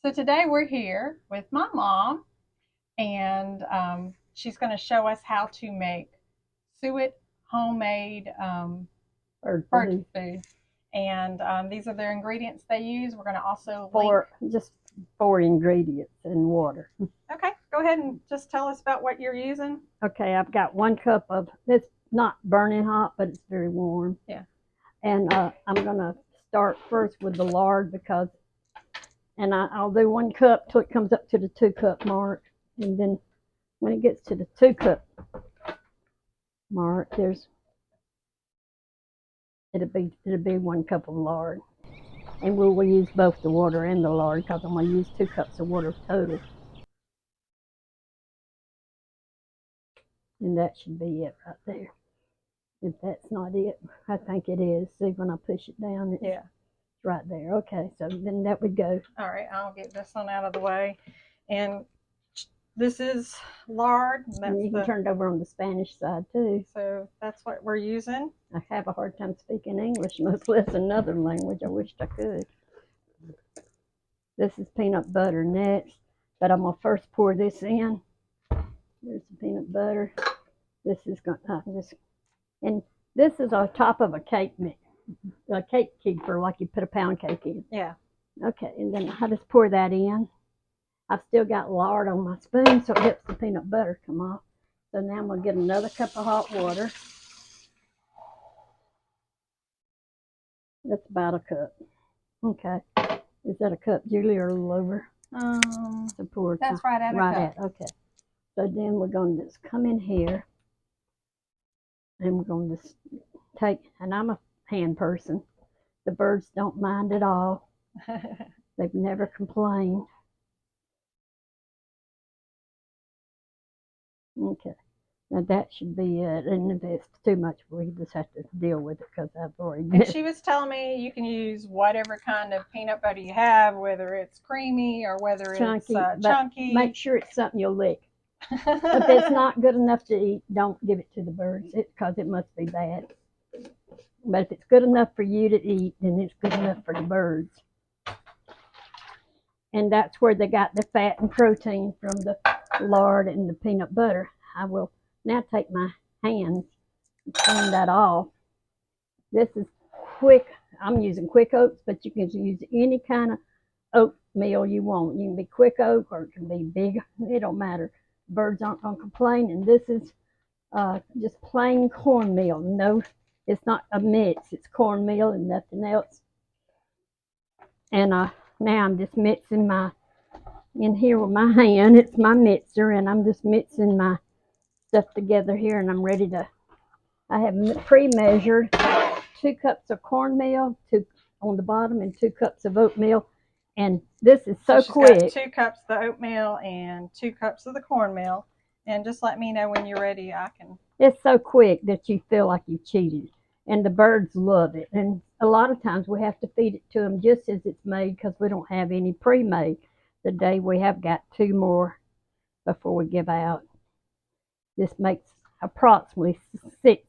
So today we're here with my mom, and she's going to show us how to make suet homemade bird food. And these are their ingredients they use. We're going to also just 4 ingredients and water. Okay, go ahead and just tell us about what you're using. Okay, I've got 1 cup of, it's not burning hot, but it's very warm. Yeah. And I'm going to start first with the lard and I'll do 1 cup till it comes up to the 2-cup mark. And then when it gets to the 2-cup mark, it'll be 1 cup of lard. And we'll use both the water and the lard because I'm going to use 2 cups of water total. And that should be it right there. If that's not it, I think it is. See, when I push it down, it's right there. Okay, so then that would go. All right, I'll get this one out of the way. And this is lard. And you can turn it over on the Spanish side too. So that's what we're using. I have a hard time speaking English, much less another language. I wished I could. This is peanut butter next, but I'm going to first pour this in. There's the peanut butter. This is going to, and this is on top of a cake mix. A cake keeper, like you put a pound cake in. Yeah. Okay, and then I just pour that in. I've still got lard on my spoon, so it helps the peanut butter come off. So now I'm going to get another cup of hot water. That's about a cup. Okay. Is that a cup, Julie, or a little over? So pour that's right at a cup. Okay. So then we're going to just come in here, and we're going to just take, and I'm a hand person. The birds don't mind at all. They've never complained. Okay, now that should be it. And if it's too much, we just have to deal with it because I've already. And she was telling me you can use whatever kind of peanut butter you have, whether it's creamy or whether chunky, it's chunky. Make sure it's something you'll lick. If it's not good enough to eat, don't give it to the birds because it must be bad. But if it's good enough for you to eat, then it's good enough for the birds. And that's where they got the fat and protein from the lard and the peanut butter. I will now take my hands and clean that off. This is quick. I'm using quick oats, but you can use any kind of oatmeal you want. You can be quick oat or it can be big. It don't matter. Birds aren't going to complain. And this is just plain cornmeal. No, it's not a mix. It's cornmeal and nothing else. And now I'm just mixing in here with my hand. It's my mixer, and I'm just mixing my stuff together here, and I'm ready to. I have pre-measured 2 cups of cornmeal, 2 on the bottom, and 2 cups of oatmeal. And this is so quick. Got 2 cups of the oatmeal and 2 cups of the cornmeal. And just let me know when you're ready. I can. It's so quick that you feel like you cheated. And the birds love it. And a lot of times we have to feed it to them just as it's made because we don't have any pre-made. Today we have got 2 more before we give out. This makes approximately 6.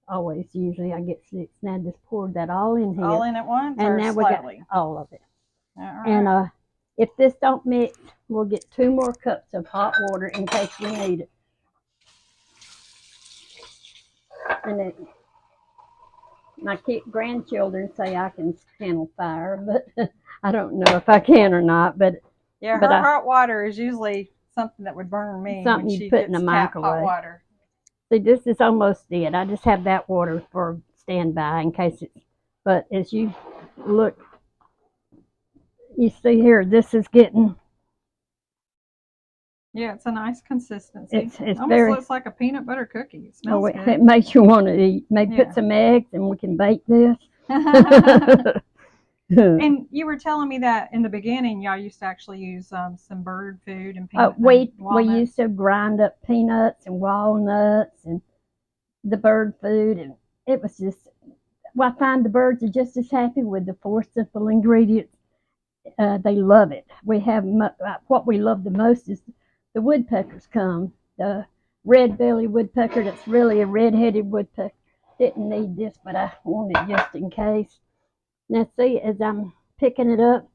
Always, usually I get 6. Now just pour that all in here. All in at once, and or now slightly? We got all of it. All right. And if this don't mix, we'll get 2 more cups of hot water in case we need it. And my grandchildren say I can handle fire, but I don't know if I can or not. But yeah, her hot water is usually something that would burn me. Something you put in the microwave. Hot water. See, this is almost it. I just have that water for standby in case it's. But as you look, you see here, this is getting. Yeah, it's a nice consistency. It's almost very, looks like a peanut butter cookie. It smells good. It makes you want to eat. Maybe put some eggs and we can bake this. And you were telling me that in the beginning, y'all used to actually use some bird food and peanut. We used to grind up peanuts and walnuts and the bird food, and it was just. Well, I find the birds are just as happy with the 4 simple ingredients. They love it. We have what we love the most is the woodpeckers come. The red-bellied woodpecker that's really a red-headed woodpecker. Didn't need this, but I wanted just in case. Now see, as I'm picking it up,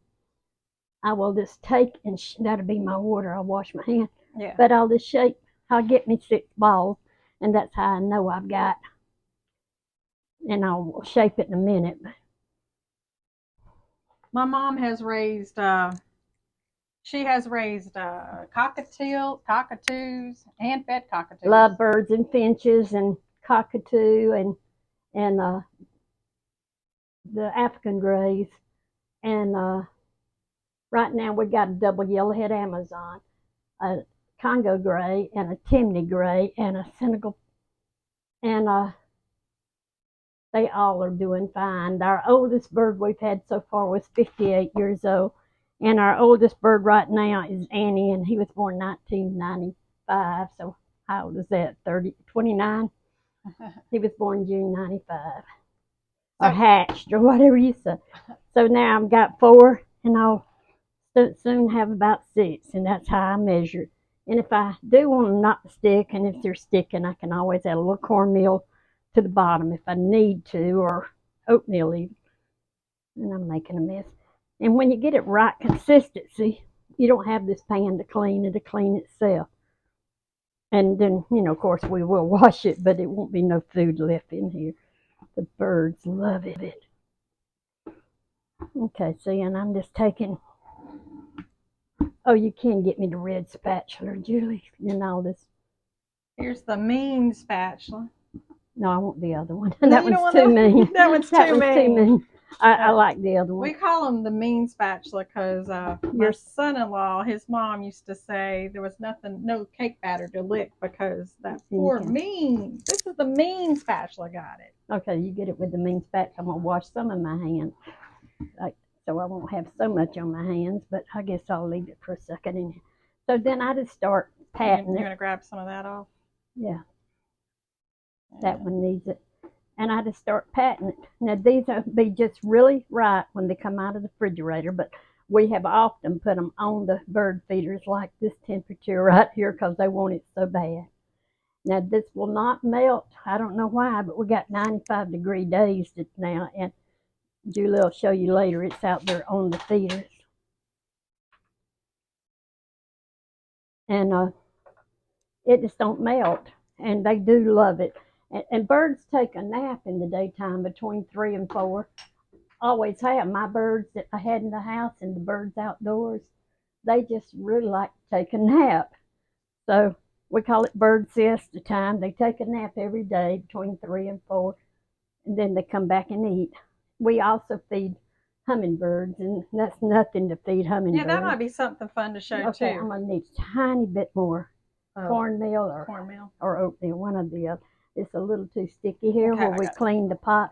I will just take, and that'll be my water. I'll wash my hands. Yeah. But I'll just shake. I'll get me 6 balls, and that's how I know I've got. And I'll shape it in a minute. My mom has raised. She has raised cockatoos, and fed cockatoos. Lovebirds and finches and cockatoo and the African Greys. And right now we got a double yellowhead Amazon, a Congo Gray, and a Timney Gray, and a Senegal. And they all are doing fine. Our oldest bird we've had so far was 58 years old. And our oldest bird right now is Annie, and he was born 1995. So how old is that? 29? He was born June 95. Or hatched, or whatever you say. So now I've got 4, and I'll soon have about 6, and that's how I measure. And if I do want them not to stick, and if they're sticking, I can always add a little cornmeal to the bottom if I need to, or oatmeal even. And I'm making a mess. And when you get it right consistency, you don't have this pan to clean, it'll clean itself. And then, of course, we will wash it, but it won't be no food left in here. The birds love it. Okay, see, and I'm just taking. Oh, you can get me the red spatula, Julie, and all this. Here's the mean spatula. No, I want the other one. No, that one's too mean. That one's too mean. I like the other one. We call them the mean spatula because my son-in-law, his mom used to say there was no cake batter to lick because that poor mean. This is the mean spatula got it. Okay, you get it with the mean spatula. I'm gonna wash some of my hands, so I won't have so much on my hands. But I guess I'll leave it for a second. So then I just start patting it. You're gonna grab some of that off. Yeah. That one needs it. And I just start patting it. Now, these will be just really right when they come out of the refrigerator, but we have often put them on the bird feeders like this temperature right here because they want it so bad. Now, this will not melt. I don't know why, but we got 95-degree days now, and Julie will show you later. It's out there on the feeders. And it just don't melt, and they do love it. And birds take a nap in the daytime between 3 and 4. Always have. My birds that I had in the house and the birds outdoors, they just really like to take a nap. So we call it bird siesta time. They take a nap every day between 3 and 4, and then they come back and eat. We also feed hummingbirds, and that's nothing to feed hummingbirds. Yeah, that might be something fun to show too. I'm going to need a tiny bit more cornmeal or oatmeal, one of the other. It's a little too sticky here where we clean the pot,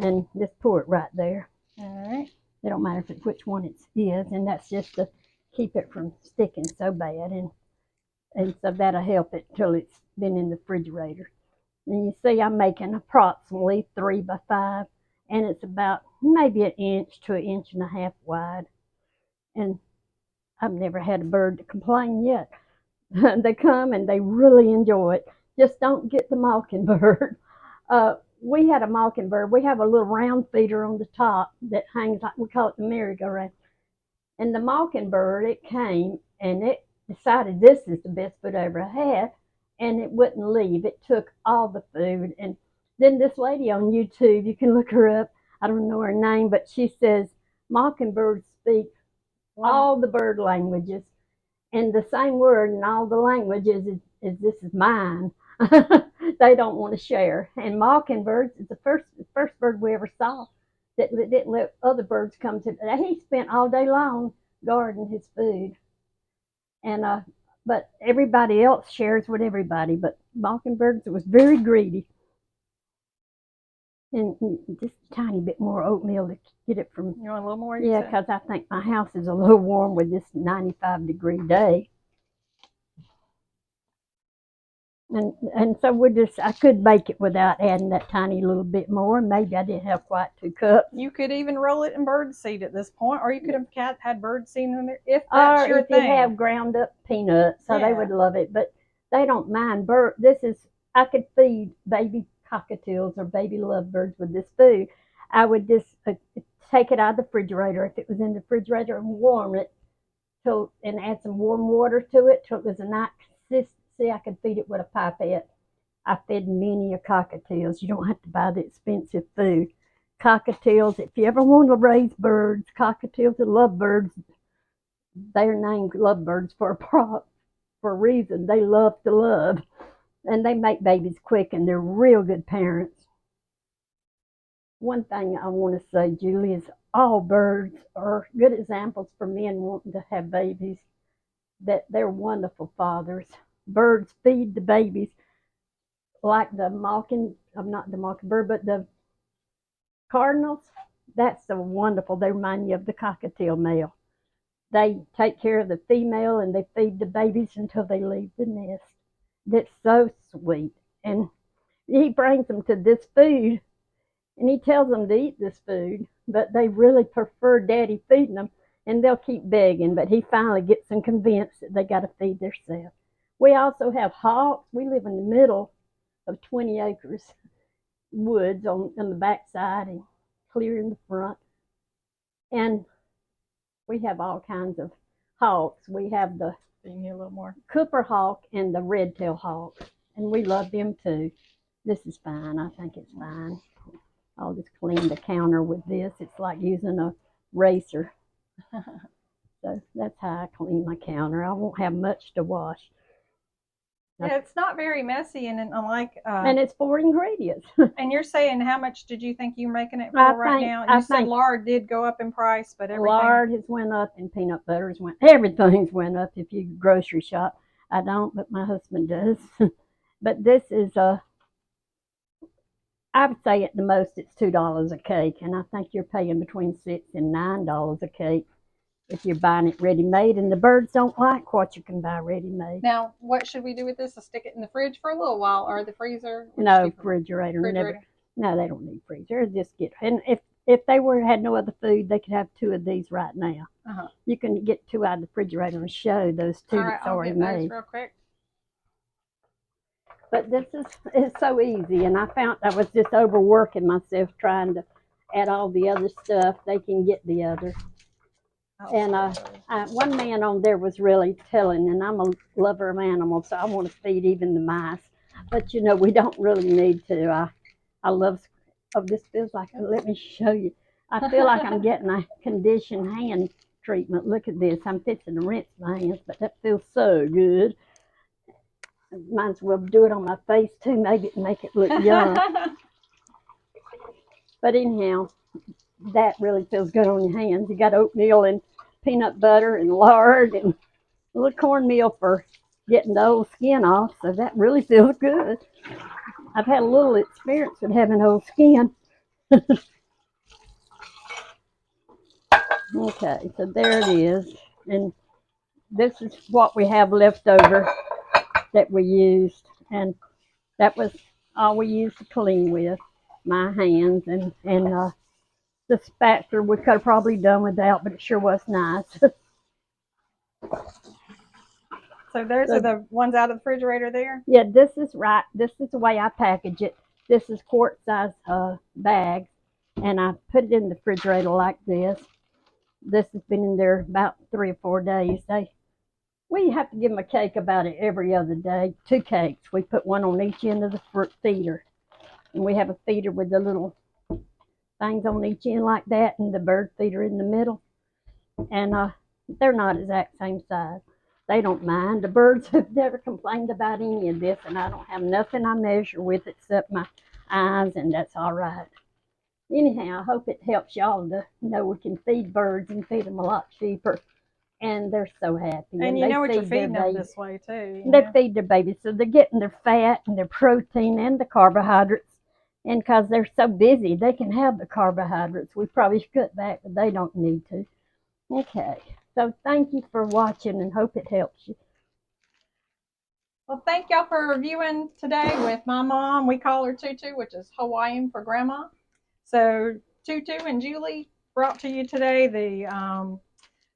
and just pour it right there. All right. It don't matter which one it is, and that's just to keep it from sticking so bad, and so that'll help it till it's been in the refrigerator. And you see I'm making approximately 3 by 5, and it's about maybe 1 inch to 1.5 inches wide. And I've never had a bird to complain yet. They come and they really enjoy it. Just don't get the mockingbird. We had a mockingbird. We have a little round feeder on the top that hangs, like we call it the merry-go-round. And the mockingbird, it came and it decided this is the best food I ever had, and it wouldn't leave. It took all the food. And then this lady on YouTube, you can look her up. I don't know her name, but she says mockingbirds speak all the bird languages, and the same word in all the languages is this is mine. They don't want to share. And mockingbirds is the first bird we ever saw that didn't let other birds come to. He spent all day long guarding his food. And but everybody else shares with everybody. But mockingbirds was very greedy. And just a tiny bit more oatmeal to get it from. You want a little more? Yeah, because I think my house is a little warm with this 95-degree day. And so I could bake it without adding that tiny little bit more. Maybe I didn't have quite 2 cups. You could even roll it in birdseed at this point, or you could have had birdseed in there if that's your thing. Or if you have ground up peanuts, so they would love it. But they don't mind. I could feed baby cockatiels or baby lovebirds with this food. I would just take it out of the refrigerator, if it was in the refrigerator, and warm it and add some warm water to it till it was a nice consistency. I could feed it with a pipette. I fed many a cockatiels. You don't have to buy the expensive food. Cockatiels, if you ever want to raise birds, cockatiels and lovebirds, they're named lovebirds for a reason. They love to love, and they make babies quick, and they're real good parents. One thing I want to say, Julie, is all birds are good examples for men wanting to have babies, that they're wonderful fathers. Birds feed the babies like the not the mockingbird, but the cardinals. That's so wonderful. They remind you of the cockatiel male. They take care of the female and they feed the babies until they leave the nest. That's so sweet. And he brings them to this food and he tells them to eat this food, but they really prefer daddy feeding them, and they'll keep begging, but he finally gets them convinced that they got to feed themselves. We also have hawks. We live in the middle of 20 acres woods on the backside and clear in the front. And we have all kinds of hawks. We have the Cooper hawk and the red-tailed hawk, and we love them too. This is fine. I think it's fine. I'll just clean the counter with this. It's like using a razor. So that's how I clean my counter. I won't have much to wash. Yeah, it's not very messy, and and it's 4 ingredients. And you're saying, how much did you think you're making it for right now? You said lard did go up in price, but everything. Lard has went up, and peanut butters everything's went up. If you grocery shop, I don't, but my husband does. But this is I would say at the most it's $2 a cake, and I think you're paying between $6 and $9 a cake if you're buying it ready-made, and the birds don't like what you can buy ready-made. Now, what should we do with this? Stick it in the fridge for a little while, or the freezer? No, refrigerator. Never. No, they don't need freezer. Just get, and if they had no other food, they could have 2 of these right now. You can get 2 out of the refrigerator and show those 2 that's already made. Those real quick. But this is so easy, and I found I was just overworking myself trying to add all the other stuff. They can get the other. And one man on there was really telling, and I'm a lover of animals, so I want to feed even the mice. But you know, we don't really need to. I love. Oh, this feels like. Let me show you. I feel like I'm getting a conditioned hand treatment. Look at this. I'm fixing to rinse my hands, but that feels so good. Might as well do it on my face too, maybe make it look young. But anyhow, that really feels good on your hands. You got oatmeal and peanut butter and lard and a little cornmeal for getting the old skin off, so that really feels good. I've had a little experience with having old skin. Okay, so there it is, and this is what we have left over that we used, and that was all we used to clean with, my hands, and the spatula we could have probably done without, but it sure was nice. So those are the ones out of the refrigerator there? Yeah, this is right. This is the way I package it. This is quart-sized bags, and I put it in the refrigerator like this. This has been in there about 3 or 4 days. We have to give them a cake about it every other day. 2 cakes. We put one on each end of the feeder. And we have a feeder with the little things on each end like that, and the bird feeder in the middle. And they're not exact same size. They don't mind. The birds have never complained about any of this, and I don't have nothing I measure with except my eyes, and that's all right. Anyhow, I hope it helps y'all to know we can feed birds and feed them a lot cheaper. And they're so happy. And you know what you're feeding them this way, too. They feed their babies, so they're getting their fat and their protein and the carbohydrates. And because they're so busy, they can have the carbohydrates. We probably should cut back, but they don't need to. Okay, so thank you for watching, and hope it helps you. Well, thank y'all for reviewing today with my mom. We call her Tutu, which is Hawaiian for grandma. So Tutu and Julie brought to you today the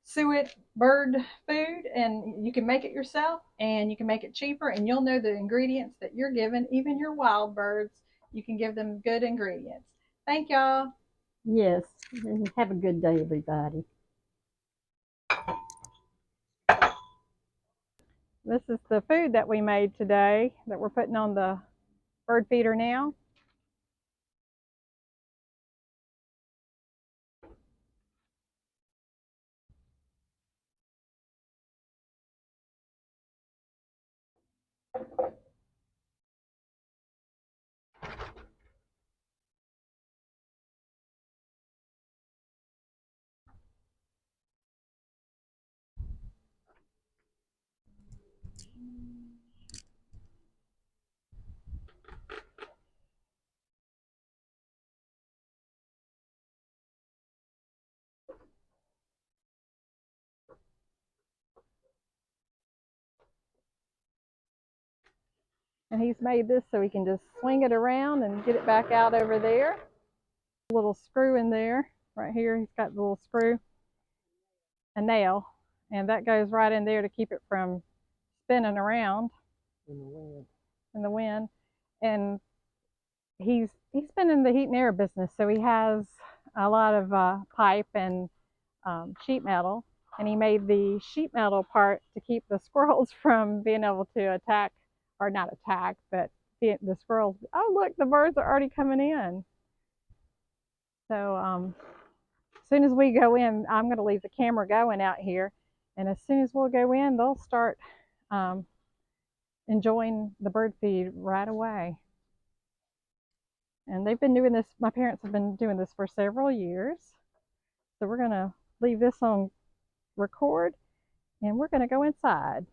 Suet bird food, and you can make it yourself, and you can make it cheaper, and you'll know the ingredients that you're giving. Even your wild birds, you can give them good ingredients. Thank y'all. Yes, and have a good day, everybody. This is the food that we made today that we're putting on the bird feeder now. And he's made this so he can just swing it around and get it back out over there. A little screw in there, right here. He's got the little screw, a nail, and that goes right in there to keep it from spinning around in the wind. And he's been in the heat and air business, so he has a lot of pipe and sheet metal. And he made the sheet metal part to keep the squirrels from being able to attack, or not attack, but the squirrels. Oh, look, the birds are already coming in. So as soon as we go in, I'm going to leave the camera going out here. And as soon as we'll go in, they'll start enjoying the bird feed right away. And they've been doing this, my parents have been doing this for several years. So we're going to leave this on record and we're going to go inside.